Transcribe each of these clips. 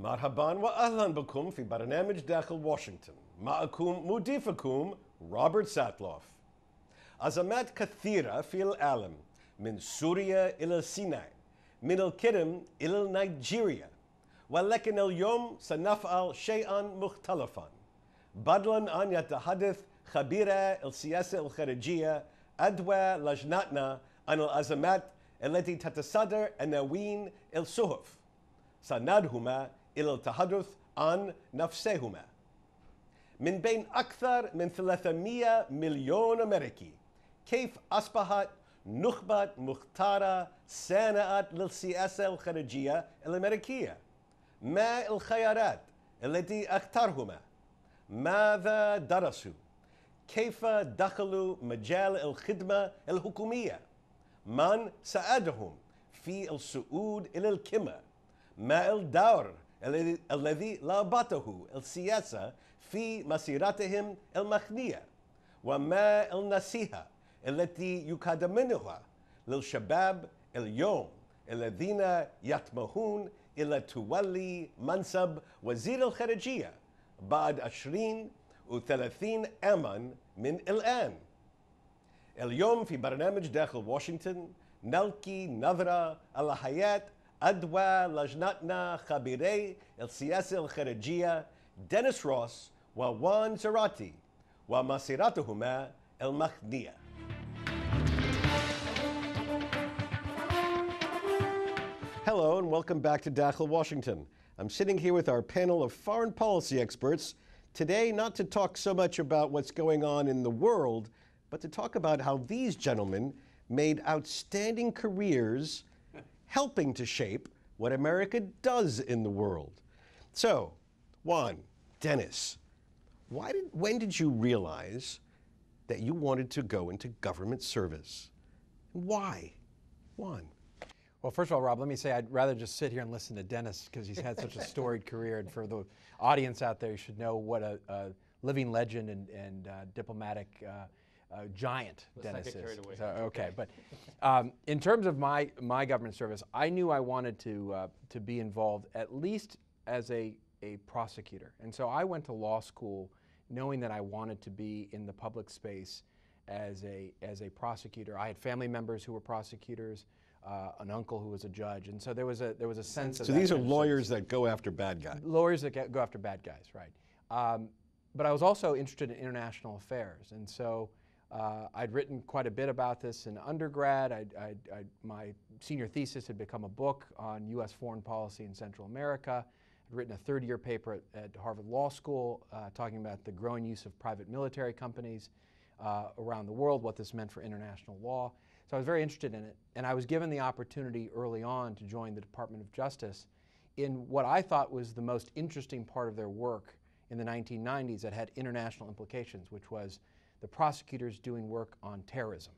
مرحبا واهلا بكم في برنامج داخل واشنطن. معكم مضيفكم روبرت ساتلوف. أزمات كثيرة في العالم، من سوريا إلى سيناء، من الكرم إلى نيجيريا، ولكن اليوم سنفعل شيئا مختلفا. بدلا أن يتحدث خبير السياسة الخارجية أدوى لجنتنا عن الأزمات التي تتصدر عناوين الصحف، سندهما إلى التحدث عن نفسهما. من بين أكثر من 300 مليون أمريكي، كيف أصبحت نخبة مختارة صانعة للسياسة الخارجية الأمريكية؟ ما الخيارات التي اختارهما؟ ماذا درسوا؟ كيف دخلوا مجال الخدمة الحكومية؟ من ساعدهم في الصعود إلى القمة؟ ما الدور الذي لعبته السياسة في مسيرتهم المهنية؟ وما النصيحة التي يقدمونها للشباب اليوم الذين يطمحون إلى تولي منصب وزير الخارجية بعد 20 و 30 عاما من الآن؟ اليوم في برنامج داخل واشنطن نلقي نظرة على حياة أدوى لجنتنا خبيري السياسة الخارجية دينيس روس ووان زراتي ومسيرتهما المهنية. Hello and welcome back to Dakhel, Washington. I'm sitting here with our panel of foreign policy experts today, not to talk so much about what's going on in the world, but to talk about how these gentlemen made outstanding careers helping to shape what America does in the world. So, Juan, Dennis, when did you realize that you wanted to go into government service? Why? Juan. Well, first of all, Rob, let me say I'd rather just sit here and listen to Dennis because he's had such a storied career. And for the audience out there, you should know what a living legend and diplomatic giant Dennis is. So, okay, but in terms of my government service, I knew I wanted to be involved at least as a prosecutor. And so I went to law school knowing that I wanted to be in the public space as a prosecutor. I had family members who were prosecutors. An uncle who was a judge, and so there was a sense of. So these are lawyers that go after bad guys. Lawyers that go after bad guys, right? But I was also interested in international affairs, and so I'd written quite a bit about this in undergrad. My senior thesis had become a book on U.S. foreign policy in Central America. I'd written a third-year paper at Harvard Law School talking about the growing use of private military companies around the world, what this meant for international law. So I was very interested in it, and I was given the opportunity early on to join the Department of Justice in what I thought was the most interesting part of their work in the 1990s that had international implications, which was the prosecutors doing work on terrorism.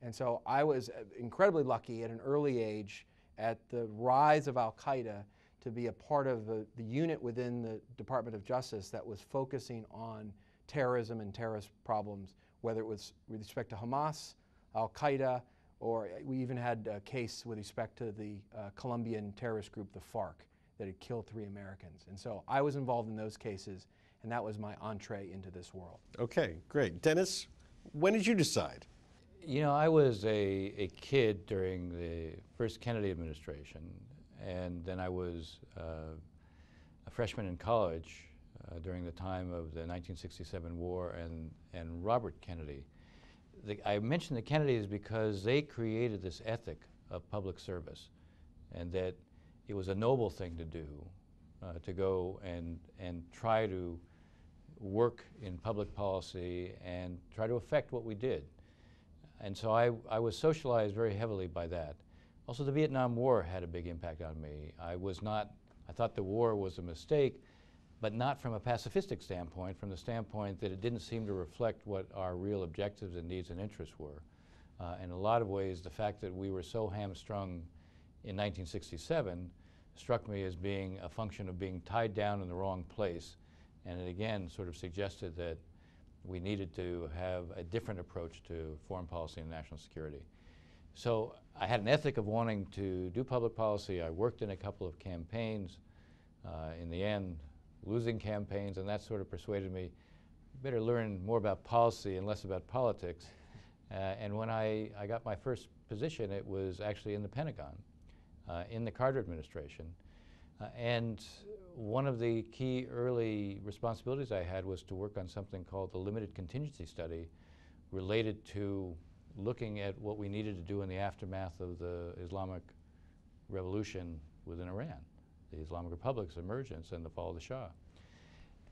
And so I was incredibly lucky at an early age at the rise of Al-Qaeda to be a part of the unit within the Department of Justice that was focusing on terrorism and terrorist problems, whether it was with respect to Hamas, Al-Qaeda, or we even had a case with respect to the Colombian terrorist group, the FARC, that had killed 3 Americans. And so I was involved in those cases, and that was my entree into this world. Okay, great. Dennis, when did you decide? You know, I was a kid during the first Kennedy administration, and then I was a freshman in college during the time of the 1967 war and Robert Kennedy. I mention the Kennedys because they created this ethic of public service, and that it was a noble thing to do, to go and try to work in public policy and try to affect what we did. And so I was socialized very heavily by that. Also, the Vietnam War had a big impact on me. I thought the war was a mistake, but not from a pacifistic standpoint, from the standpoint that it didn't seem to reflect what our real objectives and needs and interests were. In a lot of ways, the fact that we were so hamstrung in 1967 struck me as being a function of being tied down in the wrong place, and it again sort of suggested that we needed to have a different approach to foreign policy and national security. So I had an ethic of wanting to do public policy. I worked in a couple of campaigns. In the end, losing campaigns, and that sort of persuaded me, better learn more about policy and less about politics. And when I got my first position, it was actually in the Pentagon, in the Carter administration. And one of the key early responsibilities I had was to work on something called the Limited Contingency Study, related to looking at what we needed to do in the aftermath of the Islamic Revolution within Iran, the Islamic Republic's emergence and the fall of the Shah.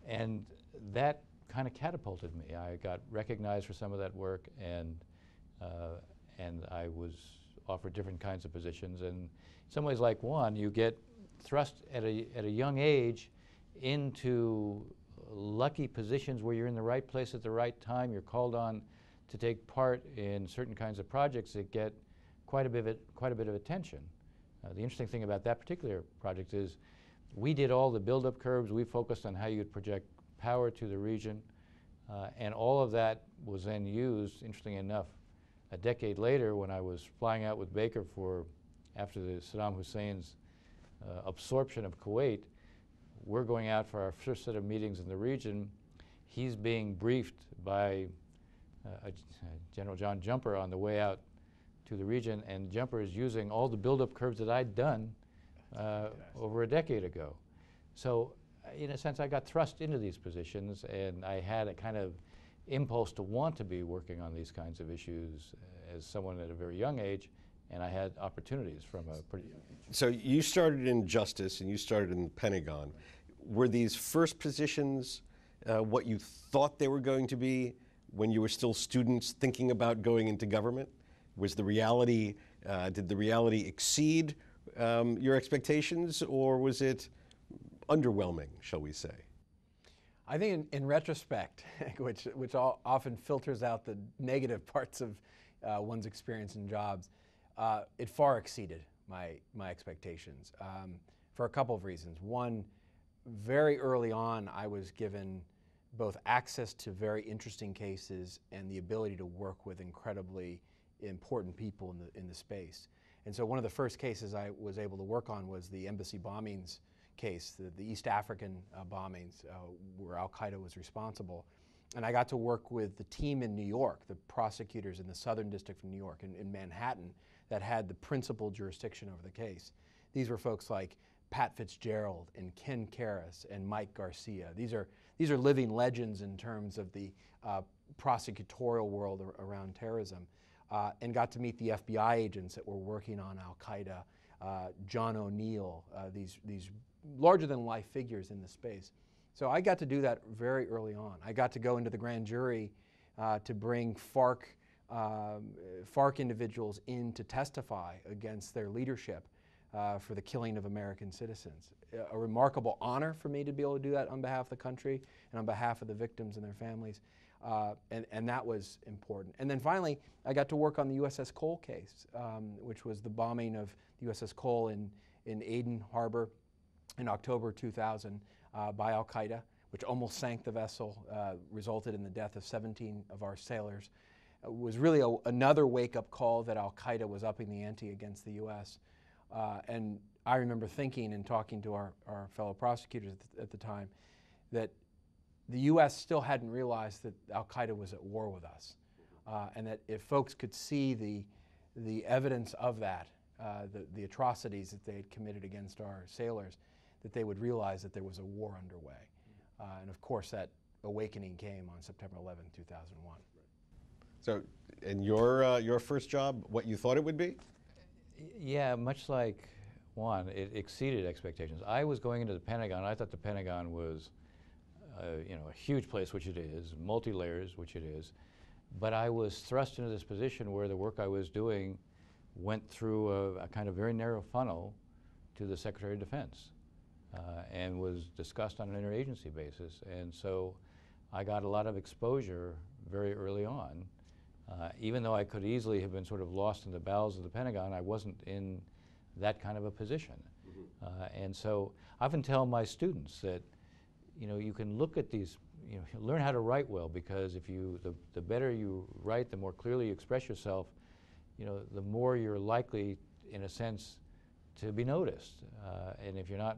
And that kind of catapulted me. I got recognized for some of that work, and I was offered different kinds of positions. And in some ways, like Juan, you get thrust at a young age into lucky positions where you're in the right place at the right time. You're called on to take part in certain kinds of projects that get quite a bit of attention. The interesting thing about that particular project is we did all the build-up curves. We focused on how you'd project power to the region, and all of that was then used, interestingly enough, a decade later when I was flying out with Baker after the Saddam Hussein's absorption of Kuwait. We're going out for our first set of meetings in the region. He's being briefed by General John Jumper on the way out to the region, and Jumper is using all the build-up curves that I'd done over a decade ago. So in a sense, I got thrust into these positions, and I had a kind of impulse to want to be working on these kinds of issues as someone at a very young age, and I had opportunities from a pretty young age. So you started in justice and you started in the Pentagon. Were these first positions what you thought they were going to be when you were still students thinking about going into government? Was the reality, did the reality exceed your expectations, or was it underwhelming, shall we say? I think in retrospect, which often filters out the negative parts of one's experience in jobs, it far exceeded my expectations for a couple of reasons. One, very early on, I was given both access to very interesting cases and the ability to work with incredibly important people in the space. And so one of the first cases I was able to work on was the embassy bombings case, the East African bombings, where Al-Qaeda was responsible. And I got to work with the team in New York, the prosecutors in the Southern District of New York, in Manhattan, that had the principal jurisdiction over the case. These were folks like Pat Fitzgerald and Ken Karras and Mike Garcia. These are living legends in terms of the prosecutorial world around terrorism, and got to meet the FBI agents that were working on Al-Qaeda, John O'Neill, these larger-than-life figures in the space. So I got to do that very early on. I got to go into the grand jury to bring FARC individuals in to testify against their leadership for the killing of American citizens. A remarkable honor for me to be able to do that on behalf of the country and on behalf of the victims and their families. And that was important. And then finally, I got to work on the USS Cole case, which was the bombing of the USS Cole in Aden Harbor in October 2000 by Al-Qaeda, which almost sank the vessel, resulted in the death of 17 of our sailors. It was really another wake-up call that Al-Qaeda was upping the ante against the U.S. And I remember thinking and talking to our fellow prosecutors at the time that the U.S. still hadn't realized that Al-Qaeda was at war with us, and that if folks could see the evidence of that, the atrocities that they had committed against our sailors, that they would realize that there was a war underway. And of course, that awakening came on September 11, 2001. So, and your first job, what you thought it would be? Yeah, much like Juan, it exceeded expectations. I was going into the Pentagon. I thought the Pentagon was a huge place, which it is, multi-layers, which it is. But I was thrust into this position where the work I was doing went through a kind of very narrow funnel to the Secretary of Defense and was discussed on an interagency basis. And so I got a lot of exposure very early on. Even though I could easily have been sort of lost in the bowels of the Pentagon, I wasn't in that kind of a position. And so I often tell my students that, you can look at these, learn how to write well, because if the better you write, the more clearly you express yourself, the more you're likely, in a sense, to be noticed. And if you're not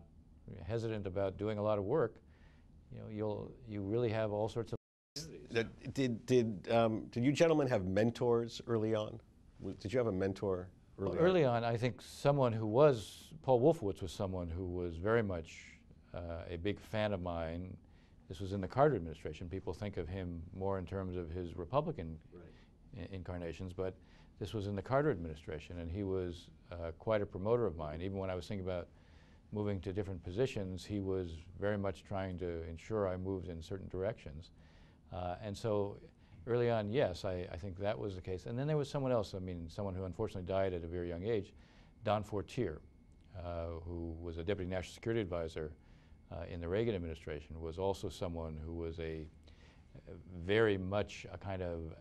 hesitant about doing a lot of work, you really have all sorts of Did you gentlemen have mentors early on? Did you have a mentor early on? Early on, I think Paul Wolfowitz was someone who was very much a big fan of mine. This was in the Carter administration. People think of him more in terms of his Republican incarnations, but this was in the Carter administration, and he was quite a promoter of mine. Even when I was thinking about moving to different positions, he was very much trying to ensure I moved in certain directions. And so early on, yes, I think that was the case. And then there was someone else, someone who unfortunately died at a very young age, Don Fortier, who was a Deputy National Security Advisor in the Reagan administration, was also someone who was very much a kind of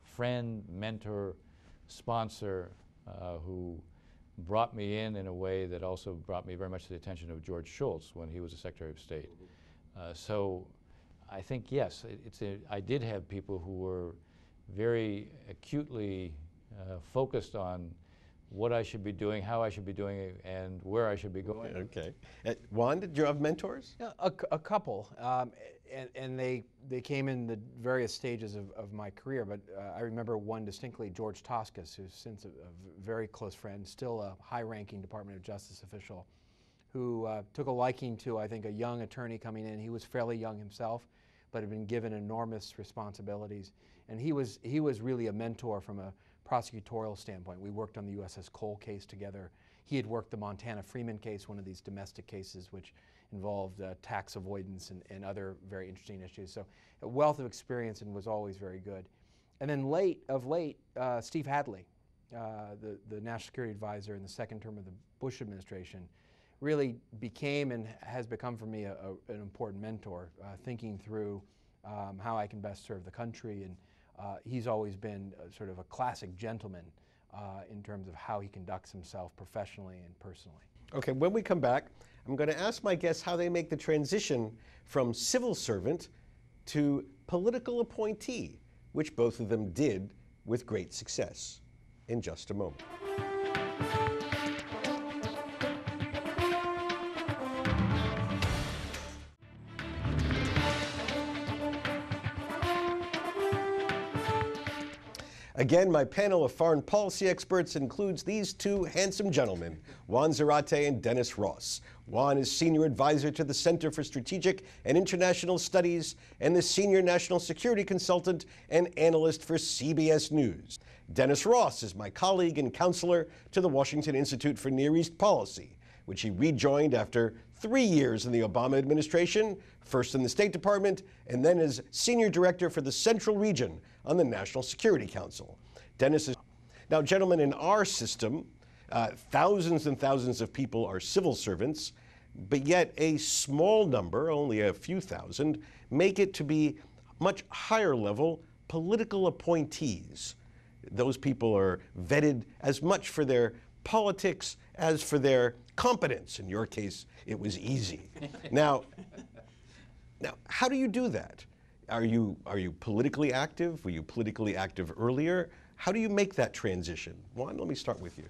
friend, mentor, sponsor, who brought me in a way that also brought me very much to the attention of George Shultz when he was the Secretary of State. So I think, yes, I did have people who were very acutely focused on what I should be doing, how I should be doing it, and where I should be going. Okay. Juan, did you have mentors? Yeah, a couple, and they came in the various stages of my career, but I remember one distinctly, George Toscas, who's since a very close friend, still a high-ranking Department of Justice official, who took a liking to, I think, a young attorney coming in. He was fairly young himself, but had been given enormous responsibilities, and he was really a mentor from a prosecutorial standpoint. We worked on the USS Cole case together. He had worked the Montana Freeman case, one of these domestic cases which involved tax avoidance and other very interesting issues. So a wealth of experience, and was always very good. And then of late, Steve Hadley, the National Security Advisor in the second term of the Bush administration, really became and has become for me an important mentor, thinking through how I can best serve the country. And he's always been sort of a classic gentleman in terms of how he conducts himself professionally and personally. Okay, when we come back, I'm going to ask my guests how they make the transition from civil servant to political appointee, which both of them did with great success, in just a moment. Again, my panel of foreign policy experts includes these two handsome gentlemen, Juan Zarate and Dennis Ross. Juan is Senior Advisor to the Center for Strategic and International Studies and the Senior National Security Consultant and Analyst for CBS News. Dennis Ross is my colleague and counselor to the Washington Institute for Near East Policy, which he rejoined after 3 years in the Obama administration, first in the State Department, and then as Senior Director for the Central Region on the National Security Council. Dennis is... Now, gentlemen, in our system, thousands and thousands of people are civil servants, but yet a small number, only a few thousand, make it to be much higher level political appointees. Those people are vetted as much for their politics as for their competence. In your case, it was easy. Now, how do you do that? Are you politically active? Were you politically active earlier? How do you make that transition? Juan, let me start with you.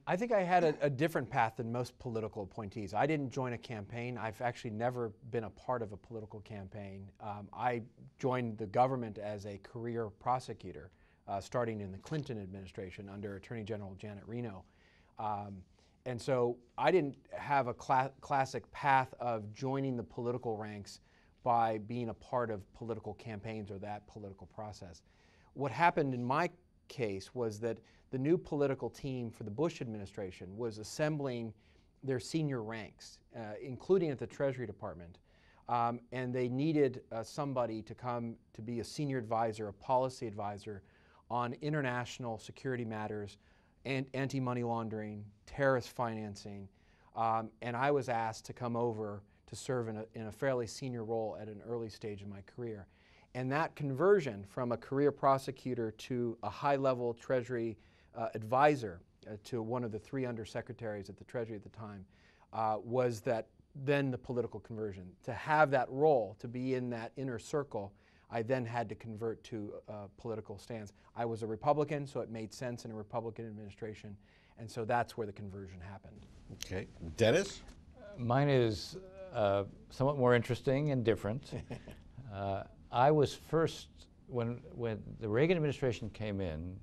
I think I had a different path than most political appointees. I didn't join a campaign. I've actually never been a part of a political campaign. I joined the government as a career prosecutor, starting in the Clinton administration under Attorney General Janet Reno. And so I didn't have a classic path of joining the political ranks by being a part of political campaigns or that political process. What happened in my case was that the new political team for the Bush administration was assembling their senior ranks, including at the Treasury Department. And they needed somebody to come to be a senior advisor, a policy advisor on international security matters, and anti-money laundering, terrorist financing, and I was asked to come over to serve in a fairly senior role at an early stage in my career. And that conversion from a career prosecutor to a high-level Treasury advisor to one of the 3 undersecretaries at the Treasury at the time was then the political conversion. To have that role, to be in that inner circle, I then had to convert to a political stance. I was a Republican, so it made sense in a Republican administration, and so that's where the conversion happened. Okay. Dennis? Mine is somewhat more interesting and different. I was first, when the Reagan administration came in,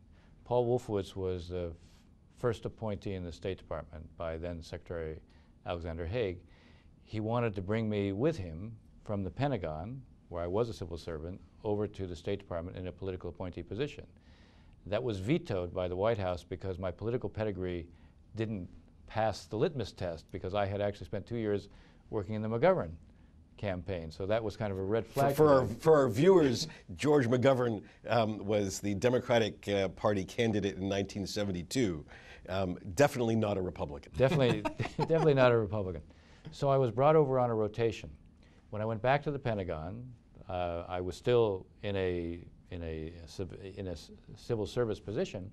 Paul Wolfowitz was the first appointee in the State Department by then Secretary Alexander Haig. He wanted to bring me with him from the Pentagon, where I was a civil servant, over to the State Department in a political appointee position. That was vetoed by the White House because my political pedigree didn't pass the litmus test, because I had actually spent 2 years working in the McGovern campaign. So that was kind of a red flag. For our viewers, George McGovern was the Democratic Party candidate in 1972. Definitely not a Republican. Definitely not a Republican. So I was brought over on a rotation. When I went back to the Pentagon, I was still in a civil service position.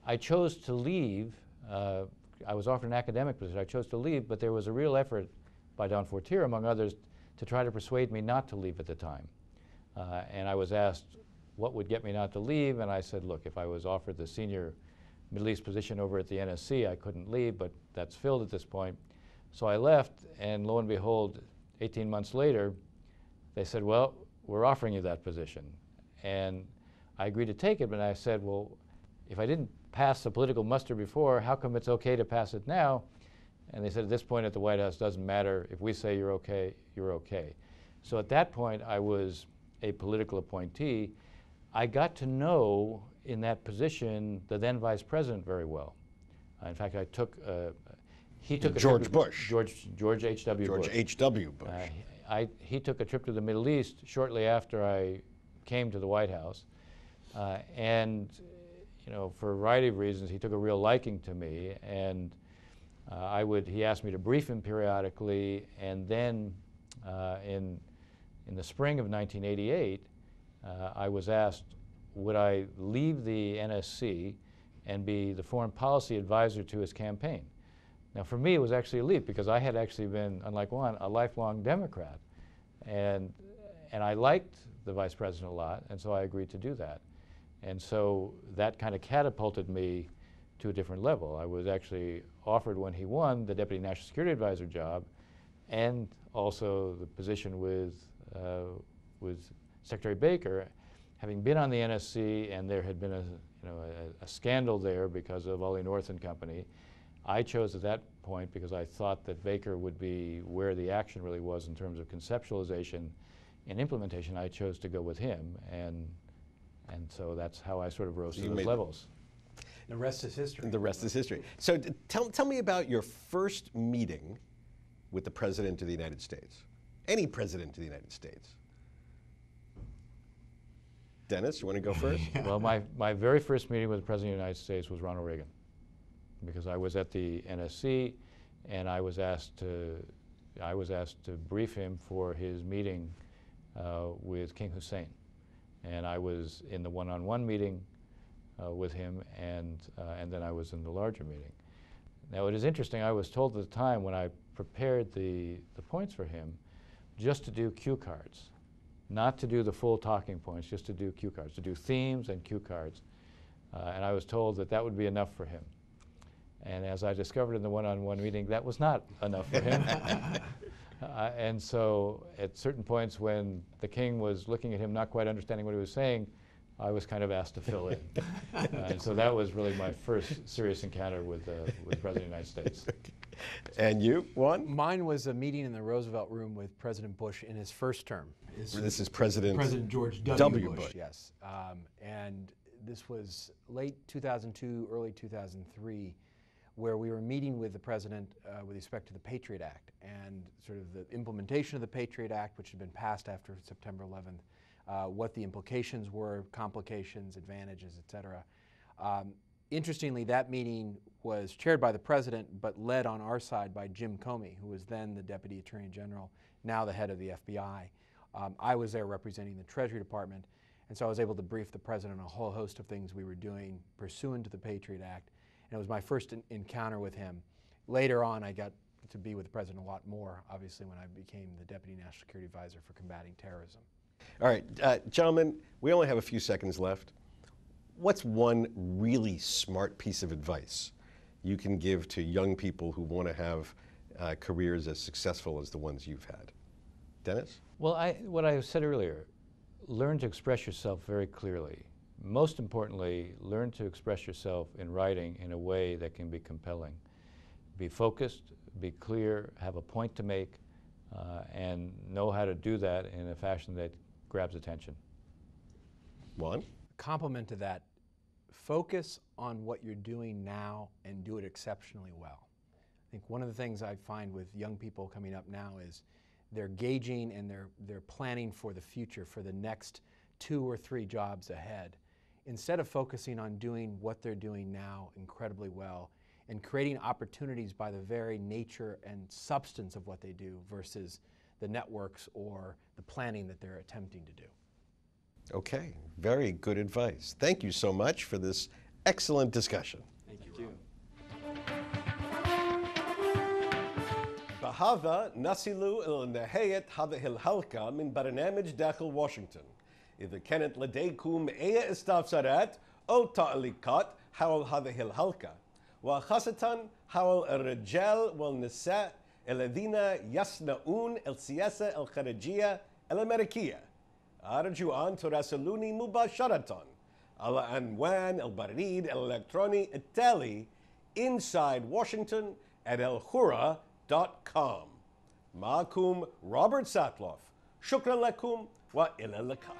I chose to leave. I was offered an academic position. I chose to leave, but there was a real effort by Don Fortier, among others, to try to persuade me not to leave at the time. And I was asked what would get me not to leave, and I said, look, if I was offered the senior Middle East position over at the NSC, I couldn't leave, but that's filled at this point. So I left, and lo and behold, 18 months later, they said, well, we're offering you that position. And I agreed to take it, but I said, well, if I didn't pass the political muster before, how come it's okay to pass it now? And they said, at this point at the White House, doesn't matter. If we say you're okay, you're okay. So at that point, I was a political appointee. I got to know in that position the then Vice President very well. In fact, I took, he took George Bush. George H.W. Bush. George H.W. Bush. He took a trip to the Middle East shortly after I came to the White House. And you know, for a variety of reasons, he took a real liking to me. And he asked me to brief him periodically, and then in the spring of 1988, I was asked, would I leave the NSC and be the foreign policy advisor to his campaign? Now, for me, it was actually a leap, because I had actually been, unlike Juan, a lifelong Democrat. And I liked the Vice President a lot, and so I agreed to do that. And so that kind of catapulted me to a different level. I was actually offered, when he won, the Deputy National Security Advisor job, and also the position with Secretary Baker. Having been on the NSC, and there had been a scandal there because of Ollie North and company, I chose at that point, because I thought that Baker would be where the action really was in terms of conceptualization and implementation. I chose to go with him, and so that's how I sort of rose to those levels. The rest is history. The rest is history. So tell me about your first meeting with the President of the United States. Any President of the United States. Dennis, you want to go first? Well, my very first meeting with the President of the United States was Ronald Reagan, because I was at the NSC, and I was asked to brief him for his meeting with King Hussein. And I was in the one-on-one meeting with him, and then I was in the larger meeting. Now, it is interesting, I was told at the time when I prepared the points for him, just to do cue cards, not to do the full talking points, just to do cue cards, to do themes and cue cards. And I was told that that would be enough for him. And as I discovered in the one-on-one meeting, that was not enough for him. And so at certain points when the king was looking at him, not quite understanding what he was saying, I was kind of asked to fill in. And so that was really my first serious encounter with the President of the United States. And you, Juan? Mine was a meeting in the Roosevelt Room with President Bush in his first term. This is President George W. Bush. Yes. And this was late 2002, early 2003, where we were meeting with the President with respect to the Patriot Act and sort of the implementation of the Patriot Act, which had been passed after September 11th, what the implications were, complications, advantages, et cetera. Interestingly, that meeting was chaired by the President, but led on our side by Jim Comey, who was then the Deputy Attorney General, now the head of the FBI. I was there representing the Treasury Department, and so I was able to brief the President on a whole host of things we were doing pursuant to the Patriot Act. And it was my first encounter with him. Later on, I got to be with the President a lot more, obviously, when I became the Deputy National Security Advisor for combating terrorism. All right, gentlemen, we only have a few seconds left. What's one really smart piece of advice you can give to young people who want to have careers as successful as the ones you've had. Dennis? Well, what I said earlier, learn to express yourself very clearly. Most importantly, learn to express yourself in writing in a way that can be compelling. Be focused, be clear, have a point to make, and know how to do that in a fashion that grabs attention. Juan? Complement to that, focus on what you're doing now and do it exceptionally well. I think one of the things I find with young people coming up now is they're gauging and they're planning for the future, for the next 2 or 3 jobs ahead, instead of focusing on doing what they're doing now incredibly well and creating opportunities by the very nature and substance of what they do versus the networks or the planning that they're attempting to do. Okay, very good advice. Thank you so much for this excellent discussion. Thank you. بهذا نصل إلى نهاية هذه الحلقة من برنامج داخل واشنطن. إذا كانت لديكم أي استفسارات أو تعليقات حول هذه الحلقة، وخاصة حول الرجال والنساء الذين يصنعون السياسة الخارجية الأميركية، أرجو أن تراسلوني مباشرة على عنوان البريد الإلكتروني التالي insidewashington@alhurra.com. معكم روبرت ساتلوف. شكرا لكم وإلى اللقاء.